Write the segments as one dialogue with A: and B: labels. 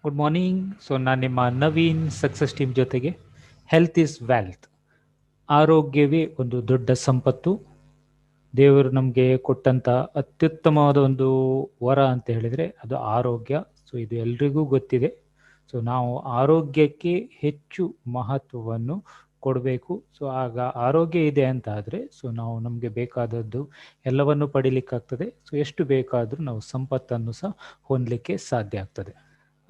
A: Good morning. So ನಾನು ನಿಮ್ಮ Naveen success team ಜೊತೆಗೆ ಹೆಲ್ತ್ ಈಸ್ ವೆಲ್ತ್, ಆರೋಗ್ಯವೇ ಒಂದು ದೊಡ್ಡ ಸಂಪತ್ತು, ದೇವರು ನಮಗೆ ಕೊಟ್ಟಂಥ ಅತ್ಯುತ್ತಮವಾದ ಒಂದು ವರ ಅಂತ ಹೇಳಿದರೆ ಅದು ಆರೋಗ್ಯ. ಸೊ ಇದು ಎಲ್ರಿಗೂ ಗೊತ್ತಿದೆ. ಸೊ ನಾವು ಆರೋಗ್ಯಕ್ಕೆ ಹೆಚ್ಚು ಮಹತ್ವವನ್ನು ಕೊಡಬೇಕು. ಸೊ ಆಗ ಆರೋಗ್ಯ ಇದೆ ಅಂತ ಆದರೆ ಸೊ ನಾವು ನಮಗೆ ಬೇಕಾದದ್ದು ಎಲ್ಲವನ್ನು ಪಡಿಲಿಕ್ಕಾಗ್ತದೆ. ಸೊ ಎಷ್ಟು ಬೇಕಾದರೂ ನಾವು ಸಂಪತ್ತನ್ನು ಸಹ ಹೊಂದಲಿಕ್ಕೆ ಸಾಧ್ಯ ಆಗ್ತದೆ.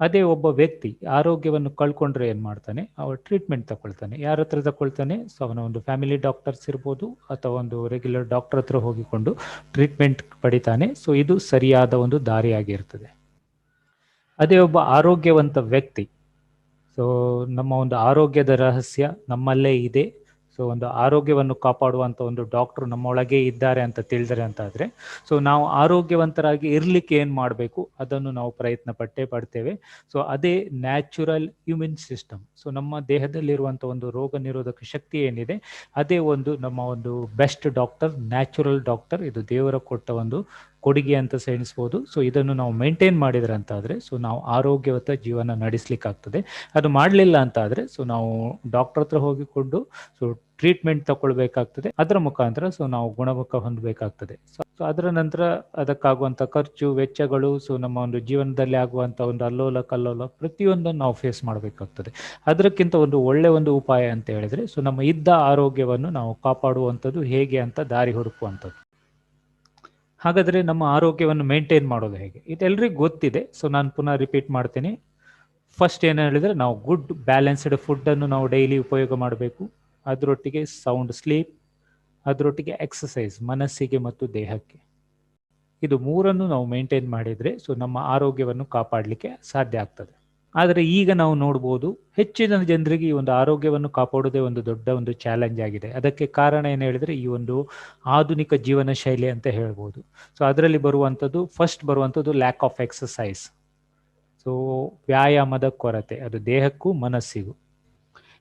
A: ಅದೇ ಒಬ್ಬ ವ್ಯಕ್ತಿ ಆರೋಗ್ಯವನ್ನು ಕಳ್ಕೊಂಡ್ರೆ ಏನು ಮಾಡ್ತಾನೆ, ಅವ ಟ್ರೀಟ್ಮೆಂಟ್ ತಗೊಳ್ತಾನೆ. ಯಾರ ಹತ್ರ ತಗೊಳ್ತಾನೆ? ಸೊ ಅವನ ಒಂದು ಫ್ಯಾಮಿಲಿ ಡಾಕ್ಟರ್ಸ್ ಇರ್ಬೋದು ಅಥವಾ ಒಂದು ರೆಗ್ಯುಲರ್ ಡಾಕ್ಟರ್ ಹತ್ರ ಹೋಗಿಕೊಂಡು ಟ್ರೀಟ್ಮೆಂಟ್ ಪಡಿತಾನೆ. ಸೊ ಇದು ಸರಿಯಾದ ಒಂದು ದಾರಿಯಾಗಿರ್ತದೆ. ಅದೇ ಒಬ್ಬ ಆರೋಗ್ಯವಂತ ವ್ಯಕ್ತಿ, ಸೊ ನಮ್ಮ ಒಂದು ಆರೋಗ್ಯದ ರಹಸ್ಯ ನಮ್ಮಲ್ಲೇ ಇದೆ. ಸೊ ಒಂದು ಆರೋಗ್ಯವನ್ನು ಕಾಪಾಡುವಂಥ ಒಂದು ಡಾಕ್ಟ್ರು ನಮ್ಮೊಳಗೆ ಇದ್ದಾರೆ ಅಂತ ತಿಳಿದರೆ ಅಂತ ಆದರೆ ಸೊ ನಾವು ಆರೋಗ್ಯವಂತರಾಗಿ ಇರಲಿಕ್ಕೆ ಏನು ಮಾಡಬೇಕು ಅದನ್ನು ನಾವು ಪ್ರಯತ್ನ ಪಡ್ತೇವೆ. ಸೊ ಅದೇ ನ್ಯಾಚುರಲ್ ಇಮ್ಯೂನ್ ಸಿಸ್ಟಮ್. ಸೊ ನಮ್ಮ ದೇಹದಲ್ಲಿರುವಂಥ ಒಂದು ರೋಗ ನಿರೋಧಕ ಶಕ್ತಿ ಏನಿದೆ ಅದೇ ಒಂದು ನಮ್ಮ ಒಂದು ಬೆಸ್ಟ್ ಡಾಕ್ಟರ್, ನ್ಯಾಚುರಲ್ ಡಾಕ್ಟರ್. ಇದು ದೇವರ ಕೊಟ್ಟ ಒಂದು ಕೊಡುಗೆ ಅಂತ ಸೆಣಿಸ್ಬೋದು. ಸೊ ಇದನ್ನು ನಾವು ಮೇಂಟೈನ್ ಮಾಡಿದ್ರೆ ಅಂತ ಆದರೆ ಸೊ ನಾವು ಆರೋಗ್ಯವಂತ ಜೀವನ ನಡೆಸಲಿಕ್ಕಾಗ್ತದೆ. ಅದು ಮಾಡಲಿಲ್ಲ ಅಂತ ಆದರೆ ಸೊ ನಾವು ಡಾಕ್ಟರ್ ಹತ್ರ ಹೋಗಿಕೊಂಡು ಸೊ ಟ್ರೀಟ್ಮೆಂಟ್ ತಗೊಳ್ಬೇಕಾಗ್ತದೆ. ಅದರ ಮುಖಾಂತರ ಸೊ ನಾವು ಗುಣಮುಖ ಹೊಂದಬೇಕಾಗ್ತದೆ. ಸೊ ಅದರ ನಂತರ ಅದಕ್ಕಾಗುವಂಥ ಖರ್ಚು ವೆಚ್ಚಗಳು, ಸೊ ನಮ್ಮ ಒಂದು ಜೀವನದಲ್ಲಿ ಆಗುವಂಥ ಒಂದು ಅಲ್ಲೋಲ ಕಲ್ಲೋಲ ಪ್ರತಿಯೊಂದನ್ನು ನಾವು ಫೇಸ್ ಮಾಡಬೇಕಾಗ್ತದೆ. ಅದಕ್ಕಿಂತ ಒಂದು ಒಳ್ಳೆ ಒಂದು ಉಪಾಯ ಅಂತ ಹೇಳಿದ್ರೆ ಸೊ ನಮ್ಮ ಇದ್ದ ಆರೋಗ್ಯವನ್ನು ನಾವು ಕಾಪಾಡುವಂಥದ್ದು ಹೇಗೆ ಅಂತ ದಾರಿ ಹುಡುಕುವಂಥದ್ದು. ಹಾಗಾದರೆ ನಮ್ಮ ಆರೋಗ್ಯವನ್ನು ಮೇಂಟೈನ್ ಮಾಡೋದು ಹೇಗೆ? ಇದೆಲ್ಲರಿಗೂ ಗೊತ್ತಿದೆ. ಸೊ ನಾನು ಪುನಃ ರಿಪೀಟ್ ಮಾಡ್ತೀನಿ. ಫಸ್ಟ್ ಏನು ಹೇಳಿದರೆ ನಾವು ಗುಡ್ ಬ್ಯಾಲೆನ್ಸ್ಡ್ ಫುಡ್ಡನ್ನು ನಾವು ಡೈಲಿ ಉಪಯೋಗ ಮಾಡಬೇಕು. ಅದರೊಟ್ಟಿಗೆ ಸೌಂಡ್ ಸ್ಲೀಪ್, ಅದರೊಟ್ಟಿಗೆ ಎಕ್ಸಸೈಸ್ ಮನಸ್ಸಿಗೆ ಮತ್ತು ದೇಹಕ್ಕೆ. ಇದು ಮೂರನ್ನು ನಾವು ಮೇಂಟೈನ್ ಮಾಡಿದರೆ ಸೊ ನಮ್ಮ ಆರೋಗ್ಯವನ್ನು ಕಾಪಾಡಲಿಕ್ಕೆ ಸಾಧ್ಯ ಆಗ್ತದೆ. ಆದರೆ ಈಗ ನಾವು ನೋಡ್ಬೋದು ಹೆಚ್ಚಿನ ಜನರಿಗೆ ಈ ಒಂದು ಆರೋಗ್ಯವನ್ನು ಕಾಪಾಡೋದೇ ಒಂದು ದೊಡ್ಡ ಒಂದು ಚಾಲೆಂಜ್ ಆಗಿದೆ. ಅದಕ್ಕೆ ಕಾರಣ ಏನು ಹೇಳಿದರೆ ಈ ಒಂದು ಆಧುನಿಕ ಜೀವನ ಶೈಲಿ ಅಂತ ಹೇಳ್ಬೋದು. ಸೊ ಅದರಲ್ಲಿ ಫಸ್ಟ್ ಬರುವಂಥದ್ದು ಲ್ಯಾಕ್ ಆಫ್ ಎಕ್ಸಸೈಸ್. ಸೊ ವ್ಯಾಯಾಮದ ಕೊರತೆ, ಅದು ದೇಹಕ್ಕೂ ಮನಸ್ಸಿಗೂ.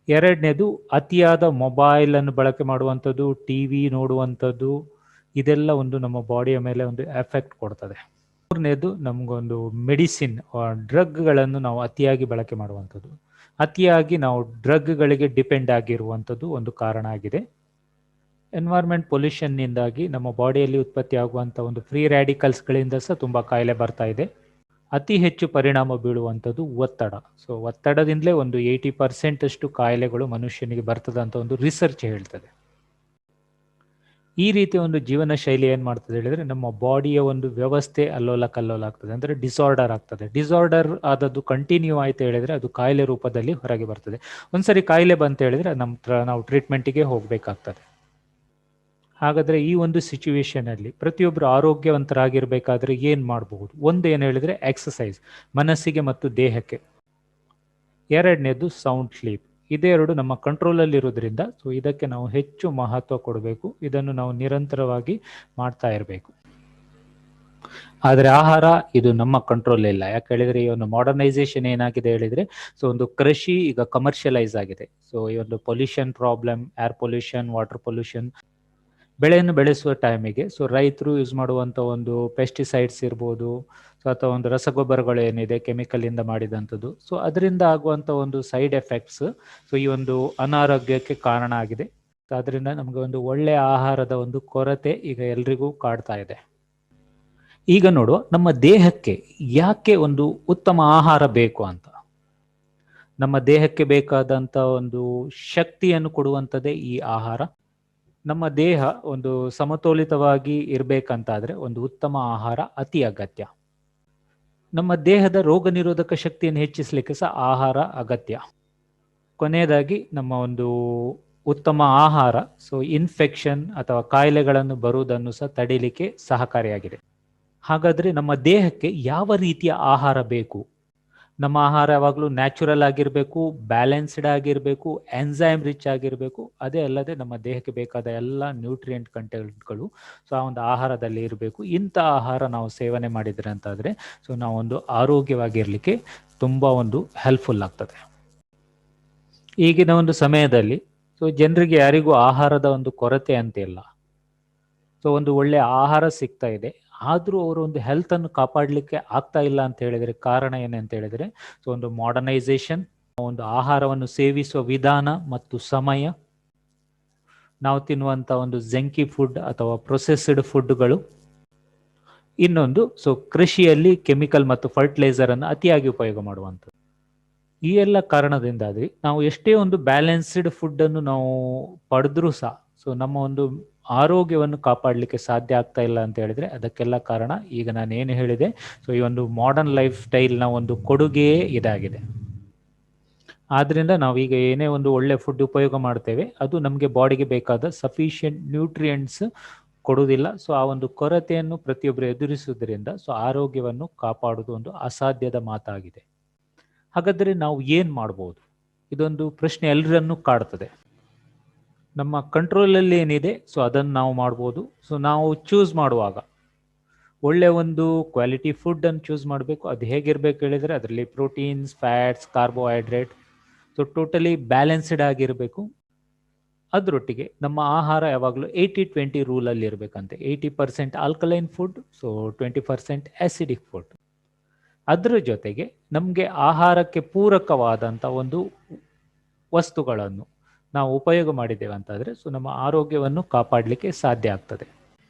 A: ಎರಡನೇದು ಅತಿಯಾದ ಮೊಬೈಲನ್ನು ಬಳಕೆ ಮಾಡುವಂಥದ್ದು, ಟಿ ವಿ ನೋಡುವಂಥದ್ದು, ಇದೆಲ್ಲ ಒಂದು ನಮ್ಮ ಬಾಡಿಯ ಮೇಲೆ ಒಂದು ಎಫೆಕ್ಟ್ ಕೊಡ್ತದೆ. ಮೂರನೇದು ನಮಗೊಂದು ಮೆಡಿಸಿನ್, ಡ್ರಗ್ಗಳನ್ನು ನಾವು ಅತಿಯಾಗಿ ಬಳಕೆ ಮಾಡುವಂಥದ್ದು. ಅತಿಯಾಗಿ ನಾವು ಡ್ರಗ್ಗಳಿಗೆ ಡಿಪೆಂಡ್ ಆಗಿರುವಂಥದ್ದು ಒಂದು ಕಾರಣ ಆಗಿದೆ. ಎನ್ವೈರ್ಮೆಂಟ್ ಪೊಲ್ಯೂಷನ್ನಿಂದಾಗಿ ನಮ್ಮ ಬಾಡಿಯಲ್ಲಿ ಉತ್ಪತ್ತಿ ಆಗುವಂಥ ಒಂದು ಫ್ರೀ ರ್ಯಾಡಿಕಲ್ಸ್ಗಳಿಂದ ಸಹ ತುಂಬ ಕಾಯಿಲೆ ಬರ್ತಾ ಇದೆ. ಅತಿ ಹೆಚ್ಚು ಪರಿಣಾಮ ಬೀಳುವಂಥದ್ದು ಒತ್ತಡ. ಸೊ ಒತ್ತಡದಿಂದಲೇ ಒಂದು 80% ಅಷ್ಟು ಕಾಯಿಲೆಗಳು ಮನುಷ್ಯನಿಗೆ ಬರ್ತದೆ ಅಂತ ಒಂದು ರಿಸರ್ಚ್ ಹೇಳ್ತದೆ. ಈ ರೀತಿಯ ಒಂದು ಜೀವನ ಶೈಲಿ ಏನು ಮಾಡ್ತದೆ ಹೇಳಿದರೆ ನಮ್ಮ ಬಾಡಿಯ ಒಂದು ವ್ಯವಸ್ಥೆ ಅಲ್ಲೋಲ ಕಲ್ಲೋಲ ಆಗ್ತದೆ, ಅಂದರೆ ಡಿಸಾರ್ಡರ್ ಆಗ್ತದೆ. ಡಿಸಾರ್ಡರ್ ಆದದ್ದು ಕಂಟಿನ್ಯೂ ಆಯ್ತು ಹೇಳಿದರೆ ಅದು ಕಾಯಿಲೆ ರೂಪದಲ್ಲಿ ಹೊರಗೆ ಬರ್ತದೆ. ಒಂದ್ಸರಿ ಕಾಯಿಲೆ ಬಂತ ಹೇಳಿದರೆ ನಾವು ಟ್ರೀಟ್ಮೆಂಟಿಗೆ ಹೋಗಬೇಕಾಗ್ತದೆ. ಹಾಗಾದರೆ ಈ ಒಂದು ಸಿಚುವೇಶನಲ್ಲಿ ಪ್ರತಿಯೊಬ್ಬರು ಆರೋಗ್ಯವಂತರಾಗಿರಬೇಕಾದ್ರೆ ಏನು ಮಾಡಬಹುದು? ಒಂದು ಏನು ಹೇಳಿದರೆ ಎಕ್ಸಸೈಸ್ ಮನಸ್ಸಿಗೆ ಮತ್ತು ದೇಹಕ್ಕೆ. ಎರಡನೇದು ಸೌಂಡ್ ಸ್ಲೀಪ್. ಇದೆರಡು ನಮ್ಮ ಕಂಟ್ರೋಲಲ್ಲಿ ಇರೋದ್ರಿಂದ ಸೊ ಇದಕ್ಕೆ ನಾವು ಹೆಚ್ಚು ಮಹತ್ವ ಕೊಡಬೇಕು. ಇದನ್ನು ನಾವು ನಿರಂತರವಾಗಿ ಮಾಡ್ತಾ ಇರಬೇಕು. ಆದರೆ ಆಹಾರ ಇದು ನಮ್ಮ ಕಂಟ್ರೋಲ್ ಇಲ್ಲ. ಯಾಕೆ ಹೇಳಿದರೆ ಈ ಒಂದು ಮಾಡರ್ನೈಸೇಷನ್ ಏನಾಗಿದೆ ಹೇಳಿದರೆ ಸೊ ಒಂದು ಕೃಷಿ ಈಗ ಕಮರ್ಷಿಯಲೈಸ್ ಆಗಿದೆ. ಸೊ ಈ ಒಂದು pollution problem, air pollution, water pollution, ಬೆಳೆಯನ್ನು ಬೆಳೆಸುವ ಟೈಮಿಗೆ ಸೊ ರೈತರು ಯೂಸ್ ಮಾಡುವಂಥ ಒಂದು ಪೆಸ್ಟಿಸೈಡ್ಸ್ ಇರ್ಬೋದು, ಸೊ ಅಥವಾ ಒಂದು ರಸಗೊಬ್ಬರಗಳು ಏನಿದೆ ಕೆಮಿಕಲಿಂದ ಮಾಡಿದಂಥದ್ದು, ಸೊ ಅದರಿಂದ ಆಗುವಂಥ ಒಂದು ಸೈಡ್ ಎಫೆಕ್ಟ್ಸ್ ಸೊ ಈ ಒಂದು ಅನಾರೋಗ್ಯಕ್ಕೆ ಕಾರಣ ಆಗಿದೆ. ಸೊ ಅದರಿಂದ ನಮಗೆ ಒಂದು ಒಳ್ಳೆಯ ಆಹಾರದ ಒಂದು ಕೊರತೆ ಈಗ ಎಲ್ರಿಗೂ ಕಾಡ್ತಾ ಇದೆ. ಈಗ ನೋಡುವ ನಮ್ಮ ದೇಹಕ್ಕೆ ಯಾಕೆ ಒಂದು ಉತ್ತಮ ಆಹಾರ ಬೇಕು ಅಂತ. ನಮ್ಮ ದೇಹಕ್ಕೆ ಬೇಕಾದಂಥ ಒಂದು ಶಕ್ತಿಯನ್ನು ಕೊಡುವಂಥದ್ದೇ ಈ ಆಹಾರ. ನಮ್ಮ ದೇಹ ಒಂದು ಸಮತೋಲಿತವಾಗಿ ಇರಬೇಕಂತಾದರೆ ಒಂದು ಉತ್ತಮ ಆಹಾರ ಅತಿ ಅಗತ್ಯ. ನಮ್ಮ ದೇಹದ ರೋಗ ನಿರೋಧಕ ಶಕ್ತಿಯನ್ನು ಹೆಚ್ಚಿಸಲಿಕ್ಕೆ ಸಹ ಆಹಾರ ಅಗತ್ಯ. ಕೊನೆಯದಾಗಿ ನಮ್ಮ ಒಂದು ಉತ್ತಮ ಆಹಾರ ಸೊ ಇನ್ಫೆಕ್ಷನ್ ಅಥವಾ ಕಾಯಿಲೆಗಳನ್ನು ಬರುವುದನ್ನು ಸಹ ತಡೀಲಿಕ್ಕೆ ಸಹಕಾರಿಯಾಗಿದೆ. ಹಾಗಾದರೆ ನಮ್ಮ ದೇಹಕ್ಕೆ ಯಾವ ರೀತಿಯ ಆಹಾರ ಬೇಕು? ನಮ್ಮ ಆಹಾರ ಯಾವಾಗಲೂ ನ್ಯಾಚುರಲ್ ಆಗಿರಬೇಕು, ಬ್ಯಾಲೆನ್ಸ್ಡ್ ಆಗಿರಬೇಕು, ಎನ್ಸೈಮ್ ರಿಚ್ ಆಗಿರಬೇಕು. ಅದೇ ಅಲ್ಲದೆ ನಮ್ಮ ದೇಹಕ್ಕೆ ಬೇಕಾದ ಎಲ್ಲ ನ್ಯೂಟ್ರಿಯೆಂಟ್ ಕಂಟೆಂಟ್ಗಳು ಸೊ ಆ ಒಂದು ಆಹಾರದಲ್ಲಿ ಇರಬೇಕು. ಇಂಥ ಆಹಾರ ನಾವು ಸೇವನೆ ಮಾಡಿದರೆ ಅಂತಾದರೆ ಸೊ ನಾವೊಂದು ಆರೋಗ್ಯವಾಗಿರಲಿಕ್ಕೆ ತುಂಬ ಒಂದು ಹೆಲ್ಪ್ಫುಲ್ ಆಗ್ತದೆ. ಈಗಿನ ಒಂದು ಸಮಯದಲ್ಲಿ ಸೊ ಜನರಿಗೆ ಯಾರಿಗೂ ಆಹಾರದ ಒಂದು ಕೊರತೆ ಅಂತಿಲ್ಲ. ಸೊ ಒಂದು ಒಳ್ಳೆಯ ಆಹಾರ ಸಿಗ್ತಾ ಇದೆ. ಆದರೂ ಅವರು ಒಂದು ಹೆಲ್ತನ್ನು ಕಾಪಾಡಲಿಕ್ಕೆ ಆಗ್ತಾ ಇಲ್ಲ ಅಂತ ಹೇಳಿದರೆ ಕಾರಣ ಏನಂತ ಹೇಳಿದರೆ, ಸೊ ಒಂದು ಮಾಡರ್ನೈಸೇಷನ್, ಒಂದು ಆಹಾರವನ್ನು ಸೇವಿಸುವ ವಿಧಾನ ಮತ್ತು ಸಮಯ, ನಾವು ತಿನ್ನುವಂಥ ಒಂದು ಜಂಕಿ ಫುಡ್ ಅಥವಾ ಪ್ರೊಸೆಸ್ಡ್ ಫುಡ್ಗಳು, ಇನ್ನೊಂದು ಸೊ ಕೃಷಿಯಲ್ಲಿ ಕೆಮಿಕಲ್ ಮತ್ತು ಫರ್ಟಿಲೈಸರ್ ಅನ್ನು ಅತಿಯಾಗಿ ಉಪಯೋಗ ಮಾಡುವಂಥದ್ದು. ಈ ಎಲ್ಲ ಕಾರಣದಿಂದಾಗಿ ನಾವು ಎಷ್ಟೇ ಒಂದು ಬ್ಯಾಲೆನ್ಸ್ಡ್ ಫುಡ್ ಅನ್ನು ನಾವು ಪಡೆದ್ರೂ ಸಹ ಸೊ ನಮ್ಮ ಒಂದು ಆರೋಗ್ಯವನ್ನು ಕಾಪಾಡಲಿಕ್ಕೆ ಸಾಧ್ಯ ಆಗ್ತಾ ಇಲ್ಲ ಅಂತ ಹೇಳಿದ್ರೆ ಅದಕ್ಕೆಲ್ಲ ಕಾರಣ ಈಗ ನಾನು ಏನು ಹೇಳಿದೆ, ಸೊ ಈ ಒಂದು ಮಾಡರ್ನ್ ಲೈಫ್ ಸ್ಟೈಲ್ನ ಒಂದು ಕೊಡುಗೆಯೇ ಇದಾಗಿದೆ. ಆದ್ರಿಂದ ನಾವೀಗ ಏನೇ ಒಂದು ಒಳ್ಳೆ ಫುಡ್ ಉಪಯೋಗ ಮಾಡ್ತೇವೆ ಅದು ನಮಗೆ ಬಾಡಿಗೆ ಬೇಕಾದ ಸಫಿಷಿಯಂಟ್ ನ್ಯೂಟ್ರಿಯೆಂಟ್ಸ್ ಕೊಡುವುದಿಲ್ಲ. ಸೊ ಆ ಒಂದು ಕೊರತೆಯನ್ನು ಪ್ರತಿಯೊಬ್ಬರು ಎದುರಿಸುವುದರಿಂದ ಸೊ ಆರೋಗ್ಯವನ್ನು ಕಾಪಾಡುವುದು ಒಂದು ಅಸಾಧ್ಯದ ಮಾತಾಗಿದೆ. ಹಾಗಾದರೆ ನಾವು ಏನು ಮಾಡ್ಬೋದು? ಇದೊಂದು ಪ್ರಶ್ನೆ ಎಲ್ಲರನ್ನೂ ಕಾಡ್ತದೆ. ನಮ್ಮ ಕಂಟ್ರೋಲಲ್ಲಿ ಏನಿದೆ ಸೊ ಅದನ್ನು ನಾವು ಮಾಡ್ಬೋದು. ಸೊ ನಾವು ಚೂಸ್ ಮಾಡುವಾಗ ಒಳ್ಳೆ ಒಂದು ಕ್ವಾಲಿಟಿ ಫುಡ್ಡನ್ನು ಚೂಸ್ ಮಾಡಬೇಕು. ಅದು ಹೇಗಿರಬೇಕು ಹೇಳಿದರೆ ಅದರಲ್ಲಿ proteins, fats, carbohydrate so totally balanced ಆಗಿರಬೇಕು. ಅದರೊಟ್ಟಿಗೆ ನಮ್ಮ ಆಹಾರ ಯಾವಾಗಲೂ 80-20 ರೂಲಲ್ಲಿ ಇರಬೇಕಂತೆ. 80% alkaline food, so 20% acidic food. ಅದರ ಜೊತೆಗೆ ನಮಗೆ ಆಹಾರಕ್ಕೆ ಪೂರಕವಾದಂಥ ಒಂದು ವಸ್ತುಗಳನ್ನು ನಾವು ಉಪಯೋಗ ಮಾಡಿದ್ದೇವೆ ಅಂತಾದರೆ ಸೊ ನಮ್ಮ ಆರೋಗ್ಯವನ್ನು ಕಾಪಾಡಲಿಕ್ಕೆ ಸಾಧ್ಯ ಆಗ್ತದೆ.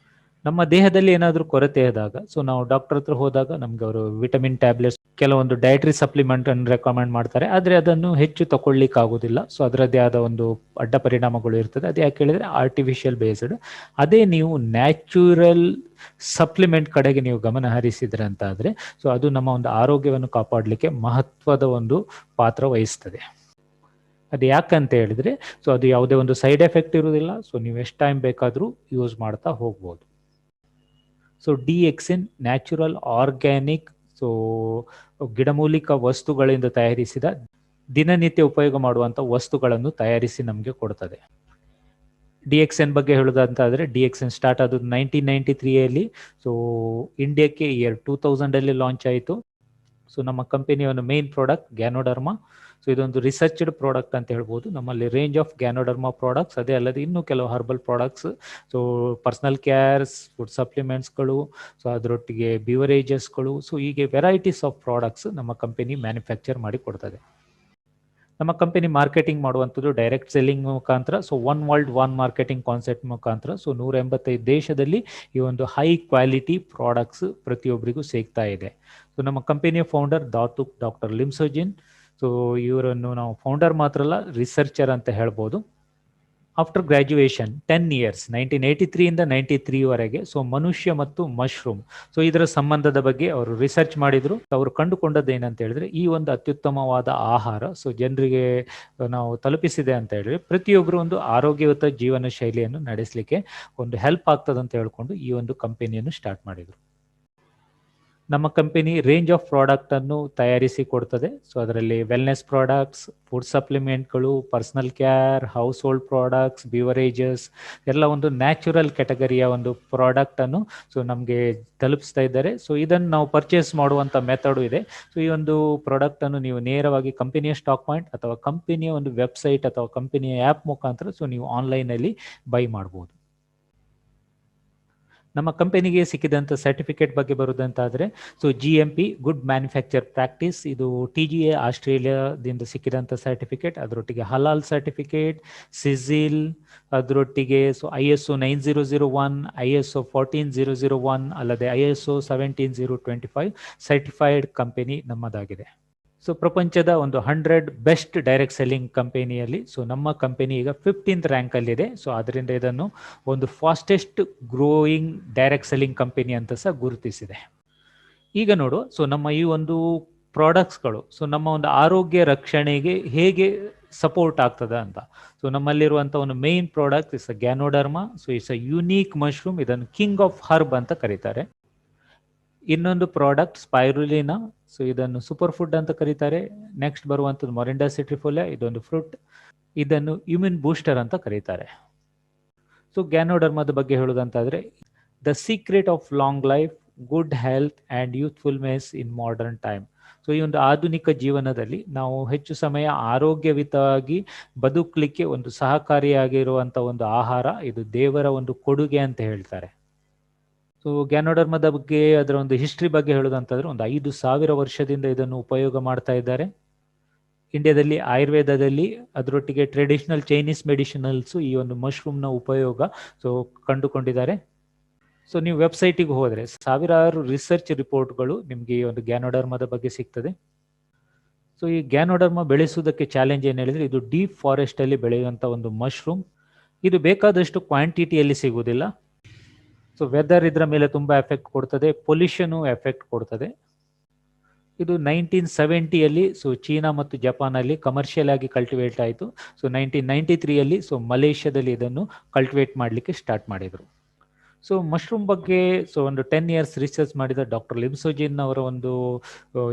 A: ನಮ್ಮ ದೇಹದಲ್ಲಿ ಏನಾದರೂ ಕೊರತೆ ಆದಾಗ ಸೊ ನಾವು ಡಾಕ್ಟರ್ ಹತ್ರ ಹೋದಾಗ ನಮ್ಗೆ ಅವರು ವಿಟಮಿನ್ ಟ್ಯಾಬ್ಲೆಟ್ಸ್, ಕೆಲವೊಂದು ಡಯಟ್ರಿ ಸಪ್ಲಿಮೆಂಟ್ ಅನ್ನು ರೆಕಮೆಂಡ್ ಮಾಡ್ತಾರೆ. ಆದರೆ ಅದನ್ನು ಹೆಚ್ಚು ತಗೊಳ್ಳಿಕ್ಕೆ ಆಗೋದಿಲ್ಲ. ಸೊ ಅದರದ್ದೇ ಆದ ಒಂದು ಅಡ್ಡ ಪರಿಣಾಮಗಳು ಇರ್ತದೆ. ಅದು ಯಾಕೆ ಹೇಳಿದ್ರೆ ಆರ್ಟಿಫಿಷಿಯಲ್ ಬೇಸ್ಡ್. ಅದೇ ನೀವು ನ್ಯಾಚುರಲ್ ಸಪ್ಲಿಮೆಂಟ್ ಕಡೆಗೆ ನೀವು ಗಮನ ಹರಿಸಿದ್ರೆ ಅಂತ ಆದರೆ ಸೊ ಅದು ನಮ್ಮ ಒಂದು ಆರೋಗ್ಯವನ್ನು ಕಾಪಾಡಲಿಕ್ಕೆ ಮಹತ್ವದ ಒಂದು ಪಾತ್ರ ವಹಿಸ್ತದೆ. ಅದು ಯಾಕಂತ ಹೇಳಿದ್ರೆ ಸೊ ಅದು ಯಾವುದೇ ಒಂದು ಸೈಡ್ ಎಫೆಕ್ಟ್ ಇರುವುದಿಲ್ಲ. ಸೊ ನೀವು ಎಷ್ಟು ಟೈಮ್ ಬೇಕಾದರೂ ಯೂಸ್ ಮಾಡ್ತಾ ಹೋಗ್ಬೋದು. ಸೊ ಡಿಎಕ್ಸಿನ್ ನ್ಯಾಚುರಲ್ ಆರ್ಗ್ಯಾನಿಕ್ ಸೊ ಗಿಡಮೂಲಿಕ ವಸ್ತುಗಳಿಂದ ತಯಾರಿಸಿದ ದಿನನಿತ್ಯ ಉಪಯೋಗ ಮಾಡುವಂಥ ವಸ್ತುಗಳನ್ನು ತಯಾರಿಸಿ ನಮಗೆ ಕೊಡ್ತದೆ. ಡಿಎಕ್ಸೆನ್ ಬಗ್ಗೆ ಹೇಳೋದಂತಾದರೆ ಡಿಎಕ್ಸೆನ್ ಸ್ಟಾರ್ಟ್ ಆದದ್ದು 1993 ಸೊ ಇಂಡಿಯಾಕ್ಕೆ ಇಯರ್ 2000 ಲಾಂಚ್ ಆಯಿತು. ಸೊ ನಮ್ಮ ಕಂಪನಿಯ ಒಂದು ಮೇನ್ ಪ್ರಾಡಕ್ಟ್ ಗ್ಯಾನೋಡರ್ಮಾ. ಸೊ ಇದೊಂದು ರಿಸರ್ಚ್ಡ್ ಪ್ರಾಡಕ್ಟ್ ಅಂತ ಹೇಳ್ಬೋದು. ನಮ್ಮಲ್ಲಿ ರೇಂಜ್ ಆಫ್ ಗ್ಯಾನೋಡರ್ಮಾ ಪ್ರಾಡಕ್ಟ್ಸ್, ಅದೇ ಅಲ್ಲದೆ ಇನ್ನೂ ಕೆಲವು herbal products, so personal cares, food ಸಪ್ಲಿಮೆಂಟ್ಸ್ಗಳು, ಸೊ ಅದರೊಟ್ಟಿಗೆ ಬಿವರೇಜಸ್ಗಳು, ಸೊ ಹೀಗೆ ವೆರೈಟೀಸ್ ಆಫ್ ಪ್ರಾಡಕ್ಟ್ಸ್ ನಮ್ಮ ಕಂಪನಿ ಮ್ಯಾನುಫ್ಯಾಕ್ಚರ್ ಮಾಡಿ ಕೊಡ್ತದೆ. ನಮ್ಮ ಕಂಪನಿ ಮಾರ್ಕೆಟಿಂಗ್ ಮಾಡುವಂಥದ್ದು ಡೈರೆಕ್ಟ್ ಸೆಲ್ಲಿಂಗ್ ಮುಖಾಂತರ. So one world one marketing concept ಮುಖಾಂತರ. ಸೊ 185 ದೇಶದಲ್ಲಿ ಈ ಒಂದು ಹೈ ಕ್ವಾಲಿಟಿ ಪ್ರಾಡಕ್ಟ್ಸ್ ಪ್ರತಿಯೊಬ್ಬರಿಗೂ ಸಿಗ್ತಾ ಇದೆ. ಸೊ ನಮ್ಮ ಕಂಪನಿಯ ಫೌಂಡರ್ ಡಾಕ್ಟರ್ ಲಿಮ್ಸೋಜಿನ್. ಸೊ ಇವರನ್ನು ನಾವು ಫೌಂಡರ್ ಮಾತ್ರ ಅಲ್ಲ, ರಿಸರ್ಚರ್ ಅಂತ ಹೇಳ್ಬೋದು. ಆಫ್ಟರ್ ಗ್ರ್ಯಾಜುಯೇಷನ್ 10 years 1983 ಇಂದ 93 ವರೆಗೆ ಸೊ ಮನುಷ್ಯ ಮತ್ತು ಮಶ್ರೂಮ್ ಸೊ ಇದರ ಸಂಬಂಧದ ಬಗ್ಗೆ ಅವರು ರಿಸರ್ಚ್ ಮಾಡಿದ್ರು. ಅವರು ಕಂಡುಕೊಂಡದ್ದು ಏನಂತ ಹೇಳಿದ್ರೆ ಈ ಒಂದು ಅತ್ಯುತ್ತಮವಾದ ಆಹಾರ ಸೊ ಜನರಿಗೆ ನಾವು ತಲುಪಿಸಿದೆ ಅಂತ ಹೇಳಿದ್ರೆ ಪ್ರತಿಯೊಬ್ಬರು ಒಂದು ಆರೋಗ್ಯಯುತ ಜೀವನ ಶೈಲಿಯನ್ನು ನಡೆಸಲಿಕ್ಕೆ ಒಂದು ಹೆಲ್ಪ್ ಆಗ್ತದೆ ಅಂತ ಹೇಳ್ಕೊಂಡು ಈ ಒಂದು ಕಂಪನಿಯನ್ನು ಸ್ಟಾರ್ಟ್ ಮಾಡಿದ್ರು. ನಮ್ಮ ಕಂಪನಿ ರೇಂಜ್ ಆಫ್ ಪ್ರಾಡಕ್ಟ್ ಅನ್ನು ತಯಾರಿಸಿ ಕೊಡ್ತದೆ. ಸೊ ಅದರಲ್ಲಿ ವೆಲ್ನೆಸ್ ಪ್ರಾಡಕ್ಟ್ಸ್, ಫುಡ್ ಸಪ್ಲಿಮೆಂಟ್ಗಳು, personal care, household products, beverages ಎಲ್ಲ ಒಂದು ನ್ಯಾಚುರಲ್ ಕ್ಯಾಟಗರಿಯ ಒಂದು ಪ್ರಾಡಕ್ಟ್ ಅನ್ನು ಸೊ ನಮಗೆ ತಲುಪಿಸ್ತಾ ಇದ್ದಾರೆ. ಸೊ ಇದನ್ನು ನಾವು ಪರ್ಚೇಸ್ ಮಾಡುವಂಥ ಮೆಥಡು ಇದೆ. ಸೊ ಈ ಒಂದು ಪ್ರಾಡಕ್ಟ್ ಅನ್ನು ನೀವು ನೇರವಾಗಿ ಕಂಪನಿಯ ಸ್ಟಾಕ್ ಪಾಯಿಂಟ್ ಅಥವಾ ಕಂಪನಿಯ ಒಂದು ವೆಬ್ಸೈಟ್ ಅಥವಾ ಕಂಪನಿಯ ಆ್ಯಪ್ ಮುಖಾಂತರ ಸೊ ನೀವು ಆನ್ಲೈನಲ್ಲಿ ಬೈ ಮಾಡ್ಬೋದು. ನಮ್ಮ ಕಂಪನಿಗೆ ಸಿಕ್ಕಿದಂಥ ಸರ್ಟಿಫಿಕೇಟ್ ಬಗ್ಗೆ ಬರುವುದಂತಾದರೆ so GMP good manufacture practice, ಇದು TGA ಆಸ್ಟ್ರೇಲಿಯಾದಿಂದ ಸಿಕ್ಕಿದಂಥ ಸರ್ಟಿಫಿಕೇಟ್. ಅದರೊಟ್ಟಿಗೆ ಹಲಾಲ್ ಸರ್ಟಿಫಿಕೇಟ್, ಸಿಜಿಲ್, ಅದರೊಟ್ಟಿಗೆ ಸೊ ISO 9001, ISO 14001 ಅಲ್ಲದೆ ISO 17025 ಸರ್ಟಿಫೈಡ್ ಕಂಪನಿ ನಮ್ಮದಾಗಿದೆ. ಸೊ ಪ್ರಪಂಚದ ಒಂದು 100 ಬೆಸ್ಟ್ ಡೈರೆಕ್ಟ್ ಸೆಲ್ಲಿಂಗ್ ಕಂಪನಿಯಲ್ಲಿ ಸೊ ನಮ್ಮ ಕಂಪನಿ ಈಗ 15th ರ್ಯಾಂಕಲ್ಲಿದೆ. ಸೊ ಅದರಿಂದ ಇದನ್ನು ಒಂದು fastest growing direct selling company ಅಂತ ಸಹ ಗುರುತಿಸಿದೆ. ಈಗ ನೋಡು, ಸೊ ನಮ್ಮ ಈ ಒಂದು ಪ್ರಾಡಕ್ಟ್ಸ್ಗಳು ಸೊ ನಮ್ಮ ಒಂದು ಆರೋಗ್ಯ ರಕ್ಷಣೆಗೆ ಹೇಗೆ ಸಪೋರ್ಟ್ ಆಗ್ತದೆ ಅಂತ. ಸೊ ನಮ್ಮಲ್ಲಿರುವಂಥ ಒಂದು main product is ganoderma. So it's a unique mushroom. ಇದನ್ನು ಕಿಂಗ್ ಆಫ್ ಹರ್ಬ್ ಅಂತ ಕರೀತಾರೆ. ಇನ್ನೊಂದು ಪ್ರಾಡಕ್ಟ್ ಸ್ಪೈರುಲಿನಾ. ಸೊ ಇದನ್ನು ಸೂಪರ್ ಫುಡ್ ಅಂತ ಕರೀತಾರೆ. ನೆಕ್ಸ್ಟ್ ಬರುವಂಥದ್ದು ಮೊರಿಂಡಾ ಸಿಟ್ರಿಫೋಲಿಯಾ, ಇದೊಂದು ಫ್ರೂಟ್. ಇದನ್ನು ಇಮ್ಯೂನ್ ಬೂಸ್ಟರ್ ಅಂತ ಕರೀತಾರೆ. ಸೊ ಗ್ಯಾನೋಡರ್ಮಾದ ಬಗ್ಗೆ ಹೇಳೋದಂತಾದರೆ the secret of long life, good health and youthfulness in modern time. So ಈ ಒಂದು ಆಧುನಿಕ ಜೀವನದಲ್ಲಿ ನಾವು ಹೆಚ್ಚು ಸಮಯ ಆರೋಗ್ಯಯುತವಾಗಿ ಬದುಕಲಿಕ್ಕೆ ಒಂದು ಸಹಕಾರಿಯಾಗಿರುವಂಥ ಒಂದು ಆಹಾರ. ಇದು ದೇವರ ಒಂದು ಕೊಡುಗೆ ಅಂತ ಹೇಳ್ತಾರೆ. ಸೊ ಗ್ಯಾನೋಡರ್ಮದ ಬಗ್ಗೆ ಅದರ ಒಂದು ಹಿಸ್ಟ್ರಿ ಬಗ್ಗೆ ಹೇಳೋದಂತಂದ್ರೆ ಒಂದು 5,000 ವರ್ಷದಿಂದ ಇದನ್ನು ಉಪಯೋಗ ಮಾಡ್ತಾ ಇದ್ದಾರೆ. ಇಂಡಿಯಾದಲ್ಲಿ ಆಯುರ್ವೇದದಲ್ಲಿ ಅದರೊಟ್ಟಿಗೆ ಟ್ರೆಡಿಷನಲ್ ಚೈನೀಸ್ ಮೆಡಿಸಿನಲ್ಸ್ ಈ ಒಂದು ಮಶ್ರೂಮ್ನ ಉಪಯೋಗ ಸೊ ಕಂಡುಕೊಂಡಿದ್ದಾರೆ. ಸೊ ನೀವು ವೆಬ್ಸೈಟಿಗೆ ಹೋದರೆ ಸಾವಿರಾರು ರಿಸರ್ಚ್ ರಿಪೋರ್ಟ್ಗಳು ನಿಮಗೆ ಈ ಒಂದು ಗ್ಯಾನೋಡರ್ಮದ ಬಗ್ಗೆ ಸಿಗ್ತದೆ. ಸೊ ಈ ಗ್ಯಾನೋಡರ್ಮ ಬೆಳೆಸುವುದಕ್ಕೆ ಚಾಲೆಂಜ್ ಏನು ಹೇಳಿದ್ರೆ, ಇದು ಡೀಪ್ ಫಾರೆಸ್ಟ್ ಅಲ್ಲಿ ಬೆಳೆಯುವಂತ ಒಂದು ಮಶ್ರೂಮ್. ಇದು ಬೇಕಾದಷ್ಟು ಕ್ವಾಂಟಿಟಿಯಲ್ಲಿ ಸಿಗುವುದಿಲ್ಲ. ಸೊ ವೆದರ್ ಇದರ ಮೇಲೆ ತುಂಬಾ ಎಫೆಕ್ಟ್ ಕೊಡ್ತದೆ, ಪೊಲ್ಯೂಷನ್ ಎಫೆಕ್ಟ್ ಕೊಡ್ತದೆ. ಇದು 1970ಯಲ್ಲಿ ಸೊ ಚೀನಾ ಮತ್ತು ಜಪಾನಲ್ಲಿ ಕಮರ್ಷಿಯಲ್ ಆಗಿ ಕಲ್ಟಿವೇಟ್ ಆಯಿತು. ಸೊ 1993ಯಲ್ಲಿ ಸೊ ಮಲೇಷ್ಯಾದಲ್ಲಿ ಇದನ್ನು ಕಲ್ಟಿವೇಟ್ ಮಾಡಲಿಕ್ಕೆ ಸ್ಟಾರ್ಟ್ ಮಾಡಿದರು. ಸೊ ಮಶ್ರೂಮ್ ಬಗ್ಗೆ ಸೊ ಒಂದು 10 years ರಿಸರ್ಚ್ ಮಾಡಿದ ಡಾಕ್ಟರ್ ಲಿಮ್ಸೋಜಿನ್ ಅವರ ಒಂದು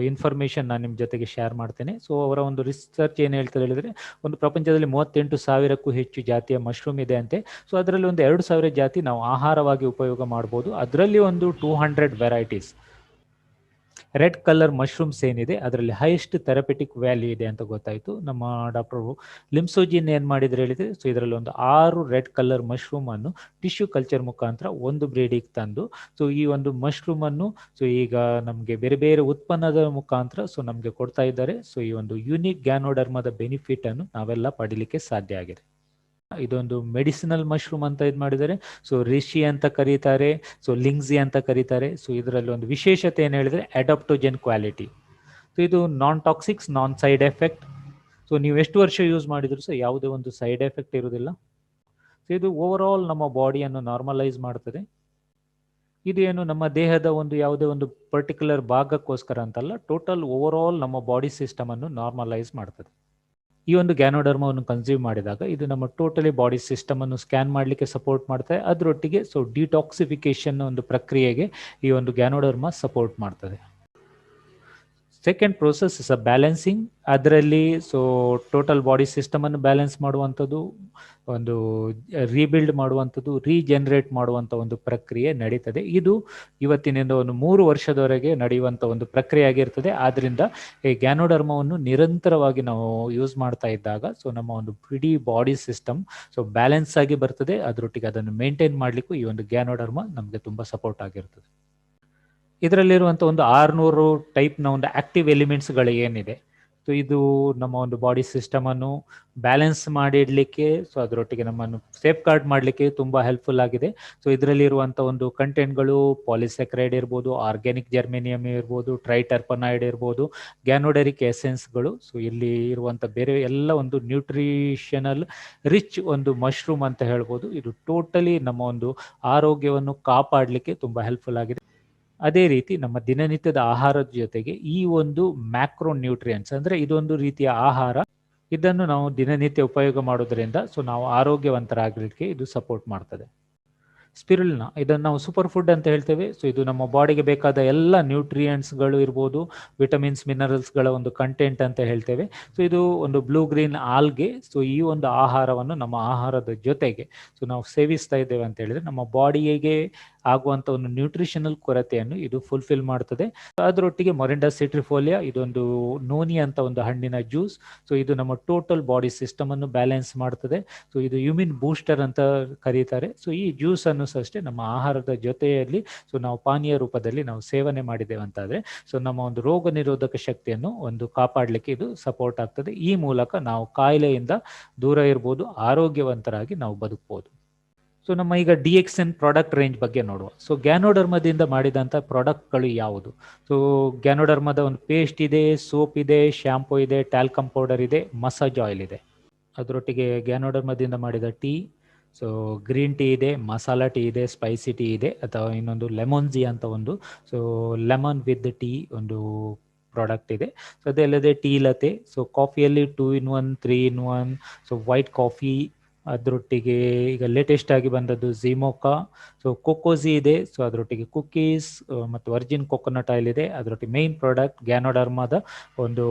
A: ಇನ್ಫಾರ್ಮೇಶನ್ ನಾನು ನಿಮ್ಮ ಜೊತೆಗೆ ಶೇರ್ ಮಾಡ್ತೇನೆ. ಸೊ ಅವರ ಒಂದು ರಿಸರ್ಚ್ ಏನು ಹೇಳ್ತಾರೆ ಹೇಳಿದ್ರೆ, ಒಂದು ಪ್ರಪಂಚದಲ್ಲಿ 38,000ಕ್ಕೂ ಹೆಚ್ಚು ಜಾತಿಯ ಮಶ್ರೂಮ್ ಇದೆ ಅಂತೆ. ಸೊ ಅದರಲ್ಲಿ ಒಂದು 2,000 ಜಾತಿ ನಾವು ಆಹಾರವಾಗಿ ಉಪಯೋಗ ಮಾಡ್ಬೋದು. ಅದರಲ್ಲಿ ಒಂದು 200 ವೆರೈಟೀಸ್ ರೆಡ್ ಕಲರ್ ಮಶ್ರೂಮ್ಸ್ ಏನಿದೆ ಅದರಲ್ಲಿ ಹೈಯೆಸ್ಟ್ ಥೆರಪೆಟಿಕ್ ವ್ಯಾಲ್ಯೂ ಇದೆ ಅಂತ ಗೊತ್ತಾಯಿತು. ನಮ್ಮ ಡಾಕ್ಟರ್ ಲಿಮ್ಸೋಜಿನ್ ಏನು ಮಾಡಿದ್ರೆ ಹೇಳಿದ್ರೆ, ಸೊ ಇದರಲ್ಲಿ ಒಂದು 6 ರೆಡ್ ಕಲರ್ ಮಶ್ರೂಮ್ ಅನ್ನು ಟಿಶ್ಯೂ ಕಲ್ಚರ್ ಮುಖಾಂತರ ಒಂದು ಬ್ರೀಡಿಗೆ ತಂದು, ಸೊ ಈ ಒಂದು ಮಶ್ರೂಮ್ ಅನ್ನು ಸೊ ಈಗ ನಮಗೆ ಬೇರೆ ಬೇರೆ ಉತ್ಪನ್ನದ ಮುಖಾಂತರ ಸೊ ನಮಗೆ ಕೊಡ್ತಾ ಇದ್ದಾರೆ. ಸೊ ಈ ಒಂದು ಯೂನಿಕ್ ಗ್ಯಾನೋಡರ್ಮದ ಬೆನಿಫಿಟ್ ಅನ್ನು ನಾವೆಲ್ಲ ಪಡಿಲಿಕ್ಕೆ ಸಾಧ್ಯ ಆಗಿದೆ. ಇದೊಂದು ಮೆಡಿಸಿನಲ್ ಮಶ್ರೂಮ್ ಅಂತ ಇದು ಮಾಡಿದ್ದಾರೆ. ಸೊ ರಿಷಿ ಅಂತ ಕರೀತಾರೆ, ಸೊ ಲಿಂಗ್ಸಿ ಅಂತ ಕರೀತಾರೆ. ಸೊ ಇದರಲ್ಲಿ ಒಂದು ವಿಶೇಷತೆ ಏನು ಹೇಳಿದ್ರೆ ಅಡಾಪ್ಟೋಜೆನ್ ಕ್ವಾಲಿಟಿ. ಸೊ ಇದು ನಾನ್ ಟಾಕ್ಸಿಕ್ಸ್, ನಾನ್ ಸೈಡ್ ಎಫೆಕ್ಟ್. ಸೊ ನೀವು ಎಷ್ಟು ವರ್ಷ ಯೂಸ್ ಮಾಡಿದ್ರು ಸಹ ಯಾವುದೇ ಒಂದು ಸೈಡ್ ಎಫೆಕ್ಟ್ ಇರುವುದಿಲ್ಲ. ಸೊ ಇದು ಓವರ್ ಆಲ್ ನಮ್ಮ ಬಾಡಿಯನ್ನು ನಾರ್ಮಲೈಸ್ ಮಾಡ್ತದೆ. ಇದು ಏನು ನಮ್ಮ ದೇಹದ ಒಂದು ಯಾವುದೇ ಒಂದು ಪರ್ಟಿಕ್ಯುಲರ್ ಭಾಗಕ್ಕೋಸ್ಕರ ಅಂತಲ್ಲ, ಟೋಟಲ್ ಓವರ್ ಆಲ್ ನಮ್ಮ ಬಾಡಿ ಸಿಸ್ಟಮ್ ಅನ್ನು ನಾರ್ಮಲೈಸ್ ಮಾಡ್ತದೆ. ಈ ಒಂದು ಗ್ಯಾನೋಡರ್ಮವನ್ನು ಕನ್ಸ್ಯೂಮ್ ಮಾಡಿದಾಗ ಇದು ನಮ್ಮ ಟೋಟಲಿ ಬಾಡಿ ಸಿಸ್ಟಮ್ ಅನ್ನು ಸ್ಕ್ಯಾನ್ ಮಾಡಲಿಕ್ಕೆ ಸಪೋರ್ಟ್ ಮಾಡ್ತದೆ. ಅದರೊಟ್ಟಿಗೆ ಸೊ ಡಿಟಾಕ್ಸಿಫಿಕೇಶನ್ ಒಂದು ಪ್ರಕ್ರಿಯೆಗೆ ಈ ಒಂದು ಗ್ಯಾನೋಡರ್ಮ ಸಪೋರ್ಟ್ ಮಾಡ್ತದೆ. Second process is a balancing. ಅದರಲ್ಲಿ ಸೊ ಟೋಟಲ್ ಬಾಡಿ ಸಿಸ್ಟಮ್ ಅನ್ನು ಬ್ಯಾಲೆನ್ಸ್ ಮಾಡುವಂಥದ್ದು, ಒಂದು ರೀಬಿಲ್ಡ್ ಮಾಡುವಂಥದ್ದು, ರೀಜನರೇಟ್ ಮಾಡುವಂಥ ಒಂದು ಪ್ರಕ್ರಿಯೆ ನಡೀತದೆ. ಇದು ಇವತ್ತಿನಿಂದ ಒಂದು 3 ವರ್ಷದವರೆಗೆ ನಡೆಯುವಂಥ ಒಂದು ಪ್ರಕ್ರಿಯೆ ಆಗಿರ್ತದೆ. ಆದ್ದರಿಂದ ಈ ಗ್ಯಾನೋಡರ್ಮವನ್ನು ನಿರಂತರವಾಗಿ ನಾವು ಯೂಸ್ ಮಾಡ್ತಾ ಇದ್ದಾಗ ಸೊ ನಮ್ಮ ಒಂದು ಇಡೀ ಬಾಡಿ ಸಿಸ್ಟಮ್ ಸೊ ಬ್ಯಾಲೆನ್ಸ್ ಆಗಿ ಬರ್ತದೆ. ಅದರೊಟ್ಟಿಗೆ ಅದನ್ನು ಮೇಂಟೈನ್ ಮಾಡಲಿಕ್ಕೂ ಈ ಒಂದು ಗ್ಯಾನೋಡರ್ಮ ನಮಗೆ ತುಂಬ ಸಪೋರ್ಟ್ ಆಗಿರ್ತದೆ. ಇದರಲ್ಲಿರುವಂಥ ಒಂದು 600 ಟೈಪ್ನ ಒಂದು ಆಕ್ಟಿವ್ ಎಲಿಮೆಂಟ್ಸ್ಗಳು ಏನಿದೆ, ಸೊ ಇದು ನಮ್ಮ ಒಂದು ಬಾಡಿ ಸಿಸ್ಟಮನ್ನು ಬ್ಯಾಲೆನ್ಸ್ ಮಾಡಿ ಇಡಲಿಕ್ಕೆ, ಸೊ ಅದರೊಟ್ಟಿಗೆ ನಮ್ಮನ್ನು ಸೇಫ್ ಗಾರ್ಡ್ ಮಾಡಲಿಕ್ಕೆ ತುಂಬ ಹೆಲ್ಪ್ಫುಲ್ ಆಗಿದೆ. ಸೊ ಇದರಲ್ಲಿರುವಂಥ ಒಂದು ಕಂಟೆಂಟ್ಗಳು ಪಾಲಿಸ್ಯಾಕರೈಡ್ ಇರ್ಬೋದು, ಆರ್ಗ್ಯಾನಿಕ್ ಜರ್ಮೇನಿಯಮ್ ಇರ್ಬೋದು, ಟ್ರೈಟರ್ಪನಾಯ್ಡ್ ಇರ್ಬೋದು, ಗ್ಯಾನೋಡರಿಕ್ ಎಸೆನ್ಸ್ಗಳು. ಸೊ ಇಲ್ಲಿ ಇರುವಂಥ ಬೇರೆ ಎಲ್ಲ ಒಂದು ನ್ಯೂಟ್ರಿಷನಲ್ ರಿಚ್ ಒಂದು ಮಶ್ರೂಮ್ ಅಂತ ಹೇಳ್ಬೋದು. ಇದು ಟೋಟಲಿ ನಮ್ಮ ಒಂದು ಆರೋಗ್ಯವನ್ನು ಕಾಪಾಡಲಿಕ್ಕೆ ತುಂಬ ಹೆಲ್ಪ್ಫುಲ್ ಆಗಿದೆ. ಅದೇ ರೀತಿ ನಮ್ಮ ದಿನನಿತ್ಯದ ಆಹಾರದ ಜೊತೆಗೆ ಈ ಒಂದು ಮ್ಯಾಕ್ರೋ ನ್ಯೂಟ್ರಿಯೆಂಟ್ಸ್ ಅಂದರೆ ಇದೊಂದು ರೀತಿಯ ಆಹಾರ, ಇದನ್ನು ನಾವು ದಿನನಿತ್ಯ ಉಪಯೋಗ ಮಾಡೋದ್ರಿಂದ ಸೊ ನಾವು ಆರೋಗ್ಯವಂತರಾಗಲಿಕ್ಕೆ ಇದು ಸಪೋರ್ಟ್ ಮಾಡ್ತದೆ. ಸ್ಪಿರುಲಿನಾ ಇದನ್ನು ನಾವು ಸೂಪರ್ ಫುಡ್ ಅಂತ ಹೇಳ್ತೇವೆ. ಸೊ ಇದು ನಮ್ಮ ಬಾಡಿಗೆ ಬೇಕಾದ ಎಲ್ಲ ನ್ಯೂಟ್ರಿಯೆಂಟ್ಸ್ಗಳು ಇರ್ಬೋದು, ವಿಟಮಿನ್ಸ್, ಮಿನರಲ್ಸ್ಗಳ ಒಂದು ಕಂಟೆಂಟ್ ಅಂತ ಹೇಳ್ತೇವೆ. ಸೊ ಇದು ಒಂದು ಬ್ಲೂ ಗ್ರೀನ್ ಆಲ್ಗೆ. ಸೊ ಈ ಒಂದು ಆಹಾರವನ್ನು ನಮ್ಮ ಆಹಾರದ ಜೊತೆಗೆ ಸೊ ನಾವು ಸೇವಿಸ್ತಾ ಇದ್ದೇವೆ ಅಂತ ಹೇಳಿದ್ರೆ ನಮ್ಮ ಬಾಡಿಗೆ ಆಗುವಂಥ ಒಂದು ನ್ಯೂಟ್ರಿಷನಲ್ ಕೊರತೆಯನ್ನು ಇದು ಫುಲ್ಫಿಲ್ ಮಾಡ್ತದೆ. ಅದರೊಟ್ಟಿಗೆ ಮೊರಿಂಡಾ ಸಿಟ್ರಿಫೋಲಿಯಾ ಇದೊಂದು ನೋನಿ ಅಂತ ಒಂದು ಹಣ್ಣಿನ ಜ್ಯೂಸ್. ಸೊ ಇದು ನಮ್ಮ ಟೋಟಲ್ ಬಾಡಿ ಸಿಸ್ಟಮ್ ಅನ್ನು ಬ್ಯಾಲೆನ್ಸ್ ಮಾಡ್ತದೆ. ಸೊ ಇದು ಇಮ್ಯೂನ್ ಬೂಸ್ಟರ್ ಅಂತ ಕರೀತಾರೆ. ಸೊ ಈ ಜ್ಯೂಸ್ ಅನ್ನು ಅಷ್ಟೇ ನಮ್ಮ ಆಹಾರದ ಜೊತೆಯಲ್ಲಿ ಸೊ ನಾವು ಪಾನೀಯ ರೂಪದಲ್ಲಿ ನಾವು ಸೇವನೆ ಮಾಡಿದ್ದೇವೆ ಅಂತಾದ್ರೆ ಸೊ ನಮ್ಮ ಒಂದು ರೋಗ ನಿರೋಧಕ ಶಕ್ತಿಯನ್ನು ಒಂದು ಕಾಪಾಡಲಿಕ್ಕೆ ಇದು ಸಪೋರ್ಟ್ ಆಗ್ತದೆ. ಈ ಮೂಲಕ ನಾವು ಕಾಯಿಲೆಯಿಂದ ದೂರ ಇರ್ಬೋದು, ಆರೋಗ್ಯವಂತರಾಗಿ ನಾವು ಬದುಕಬಹುದು. ಸೊ ನಮ್ಮ ಈಗ DXN ಪ್ರಾಡಕ್ಟ್ ರೇಂಜ್ ಬಗ್ಗೆ ನೋಡುವ. ಸೊ ಗ್ಯಾನೋಡರ್ಮದಿಂದ ಮಾಡಿದಂಥ ಪ್ರಾಡಕ್ಟ್ಗಳು ಯಾವುದು? ಸೊ ಗ್ಯಾನೋಡರ್ಮದ ಒಂದು ಪೇಸ್ಟ್ ಇದೆ, ಸೋಪ್ ಇದೆ, ಶ್ಯಾಂಪೂ ಇದೆ, ಟ್ಯಾಲ್ಕಮ್ ಪೌಡರ್ ಇದೆ, ಮಸಾಜ್ ಆಯಿಲ್ ಇದೆ. ಅದರೊಟ್ಟಿಗೆ ಗ್ಯಾನೋಡರ್ಮದಿಂದ ಮಾಡಿದ ಟೀ, ಸೊ ಗ್ರೀನ್ ಟೀ ಇದೆ, ಮಸಾಲಾ ಟೀ ಇದೆ, ಸ್ಪೈಸಿ ಟೀ ಇದೆ, ಅಥವಾ ಇನ್ನೊಂದು ಲೆಮನ್ಜಿ ಅಂತ ಒಂದು ಸೊ ಲೆಮನ್ ವಿತ್ ಟೀ ಒಂದು ಪ್ರಾಡಕ್ಟ್ ಇದೆ. ಸೊ ಅದಲ್ಲದೆ ಟೀ ಲತೆ. ಸೊ ಕಾಫಿಯಲ್ಲಿ 2 in 1, 3 in 1, so white coffee. ಅದರೊಟ್ಟಿಗೆ ಈಗ ಲೇಟೆಸ್ಟ್ ಆಗಿ ಬಂದದ್ದು ಝಿಮೋಕಾ. ಸೊ ಕೊಕೋಜಿ ಇದೆ. ಸೊ ಅದರೊಟ್ಟಿಗೆ ಕುಕ್ಕೀಸ್ ಮತ್ತು ವರ್ಜಿನ್ ಕೊಕೊನಟ್ ಆಯಿಲ್ ಇದೆ. ಅದರೊಟ್ಟಿಗೆ ಮೇನ್ ಪ್ರಾಡಕ್ಟ್ ಗ್ಯಾನೋಡರ್ಮದ ಒಂದು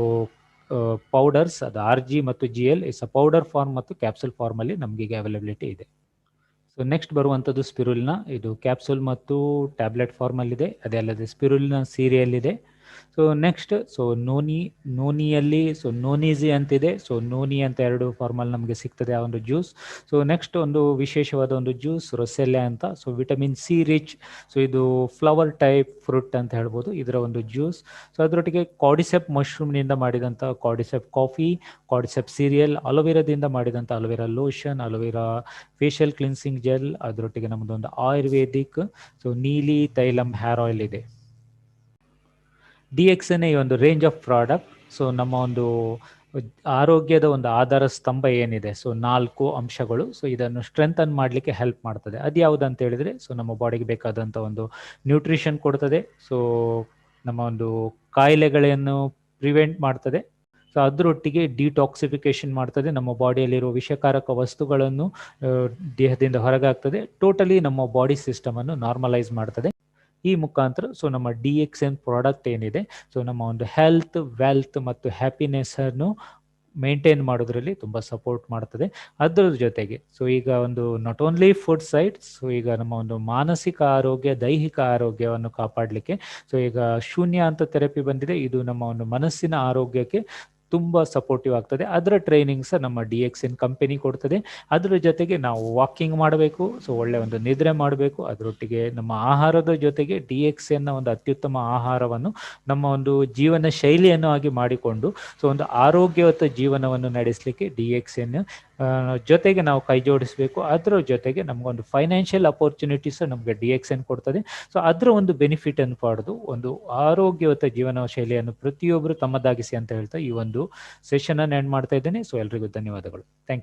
A: ಪೌಡರ್ಸ್, ಅದು RG ಮತ್ತು GL is a powder form ಮತ್ತು ಕ್ಯಾಪ್ಸುಲ್ ಫಾರ್ಮಲ್ಲಿ ನಮಗೆ ಈಗ ಅವೈಲಬಿಲಿಟಿ ಇದೆ. ಸೊ ನೆಕ್ಸ್ಟ್ ಬರುವಂಥದ್ದು ಸ್ಪಿರುಲಿನಾ. ಇದು ಕ್ಯಾಪ್ಸುಲ್ ಮತ್ತು ಟ್ಯಾಬ್ಲೆಟ್ ಫಾರ್ಮಲ್ಲಿದೆ. ಅದೇ ಅಲ್ಲದೆ ಸ್ಪಿರುಲಿನಾ ಸೀರಿಯಲ್ ಇದೆ. ಸೊ ನೆಕ್ಸ್ಟ್ ನೋನಿಯಲ್ಲಿ ನೋನಿಜಿ ಅಂತಿದೆ. ನೋನಿ ಅಂತ 2 ಫಾರ್ಮಲ್ ನಮಗೆ ಸಿಗ್ತದೆ ಆ ಒಂದು ಜ್ಯೂಸ್. ನೆಕ್ಸ್ಟ್ ಒಂದು ವಿಶೇಷವಾದ ಒಂದು ಜ್ಯೂಸ್ ರೊಸೆಲ್ಲೆ ಅಂತ. Vitamin C rich. ಇದು ಫ್ಲವರ್ ಟೈಪ್ ಫ್ರೂಟ್ ಅಂತ ಹೇಳ್ಬೋದು ಇದರ ಒಂದು ಜ್ಯೂಸ್. ಅದರೊಟ್ಟಿಗೆ ಕಾರ್ಡಿಸೆಪ್ ಮಶ್ರೂಮ್ನಿಂದ ಮಾಡಿದಂಥ ಕಾರ್ಡಿಸೆಪ್ ಕಾಫಿ, ಕಾರ್ಡಿಸೆಪ್ ಸೀರಿಯಲ್, ಅಲೋವೆರಾದಿಂದ ಮಾಡಿದಂಥ aloe vera lotion, aloe vera facial cleansing gel, ಅದರೊಟ್ಟಿಗೆ ನಮ್ಮದೊಂದು ಆಯುರ್ವೇದಿಕ್ ನೀಲಿ ತೈಲಂ ಹೇರ್ ಆಯಿಲ್ ಇದೆ. DXN ಈ ಒಂದು ರೇಂಜ್ ಆಫ್ ಪ್ರಾಡಕ್ಟ್. ನಮ್ಮ ಒಂದು ಆರೋಗ್ಯದ ಒಂದು ಆಧಾರ ಸ್ತಂಭ ಏನಿದೆ, 4 ಅಂಶಗಳು. ಇದನ್ನು ಸ್ಟ್ರೆಂಥನ್ ಮಾಡಲಿಕ್ಕೆ ಹೆಲ್ಪ್ ಮಾಡ್ತದೆ. ಅದು ಯಾವುದು ಅಂತ ಹೇಳಿದ್ರೆ, ನಮ್ಮ ಬಾಡಿಗೆ ಬೇಕಾದಂಥ ಒಂದು ನ್ಯೂಟ್ರಿಷನ್ ಕೊಡ್ತದೆ. ನಮ್ಮ ಒಂದು ಕಾಯಿಲೆಗಳನ್ನು ಪ್ರಿವೆಂಟ್ ಮಾಡ್ತದೆ. ಅದರೊಟ್ಟಿಗೆ ಡಿಟಾಕ್ಸಿಫಿಕೇಶನ್ ಮಾಡ್ತದೆ. ನಮ್ಮ ಬಾಡಿಯಲ್ಲಿರುವ ವಿಷಕಾರಕ ವಸ್ತುಗಳನ್ನು ದೇಹದಿಂದ ಹೊರಗಾಗ್ತದೆ. ಟೋಟಲಿ ನಮ್ಮ ಬಾಡಿ ಸಿಸ್ಟಮನ್ನು ನಾರ್ಮಲೈಸ್ ಮಾಡ್ತದೆ. ಈ ಮುಖಾಂತರ ನಮ್ಮ DXN ಪ್ರಾಡಕ್ಟ್ ಏನಿದೆ, ನಮ್ಮ ಒಂದು ಹೆಲ್ತ್, ವೆಲ್ತ್ ಮತ್ತು ಹ್ಯಾಪಿನೆಸ್ಸನ್ನು ಮೇಂಟೈನ್ ಮಾಡೋದ್ರಲ್ಲಿ ತುಂಬ ಸಪೋರ್ಟ್ ಮಾಡ್ತದೆ. ಅದರ ಜೊತೆಗೆ ಈಗ ಒಂದು ನಾಟ್ ಓನ್ಲಿ ಫುಡ್ ಸೈಡ್, ಈಗ ನಮ್ಮ ಒಂದು ಮಾನಸಿಕ ಆರೋಗ್ಯ, ದೈಹಿಕ ಆರೋಗ್ಯವನ್ನು ಕಾಪಾಡಲಿಕ್ಕೆ ಈಗ ಶೂನ್ಯ ಅಂತ ಥೆರಪಿ ಬಂದಿದೆ. ಇದು ನಮ್ಮ ಒಂದು ಮನಸ್ಸಿನ ಆರೋಗ್ಯಕ್ಕೆ ತುಂಬ ಸಪೋರ್ಟಿವ್ ಆಗ್ತದೆ. ಅದರ ಟ್ರೈನಿಂಗ್ ಸಹ ನಮ್ಮ DXN ಕಂಪನಿ ಕೊಡ್ತದೆ. ಅದರ ಜೊತೆಗೆ ನಾವು ವಾಕಿಂಗ್ ಮಾಡಬೇಕು, ಒಳ್ಳೆ ಒಂದು ನಿದ್ರೆ ಮಾಡಬೇಕು. ಅದರೊಟ್ಟಿಗೆ ನಮ್ಮ ಆಹಾರದ ಜೊತೆಗೆ DXN ಒಂದು ಅತ್ಯುತ್ತಮ ಆಹಾರವನ್ನು ನಮ್ಮ ಒಂದು ಜೀವನ ಶೈಲಿಯನ್ನು ಆಗಿ ಮಾಡಿಕೊಂಡು ಒಂದು ಆರೋಗ್ಯವಂತ ಜೀವನವನ್ನು ನಡೆಸಲಿಕ್ಕೆ DXN ಜೊತೆಗೆ ನಾವು ಕೈ ಜೋಡಿಸಬೇಕು. ಅದರ ಜೊತೆಗೆ ನಮಗೊಂದು ಫೈನಾನ್ಷಿಯಲ್ ಅಪರ್ಚುನಿಟೀಸ್ ನಮಗೆ DXN ಕೊಡ್ತದೆ. ಅದರ ಒಂದು ಬೆನಿಫಿಟ್ ಅನ್ನು ಪಡೆದು ಒಂದು ಆರೋಗ್ಯವಂತ ಜೀವನ ಶೈಲಿಯನ್ನು ಪ್ರತಿಯೊಬ್ಬರು ತಮ್ಮದಾಗಿಸಿ ಅಂತ ಹೇಳ್ತಾ ಈ ಒಂದು ಸೆಷನ್ ಅನ್ನು ಎಂಡ್ ಮಾಡ್ತಾ ಇದ್ದೇನೆ. ಎಲ್ರಿಗೂ ಧನ್ಯವಾದಗಳು. Thank you.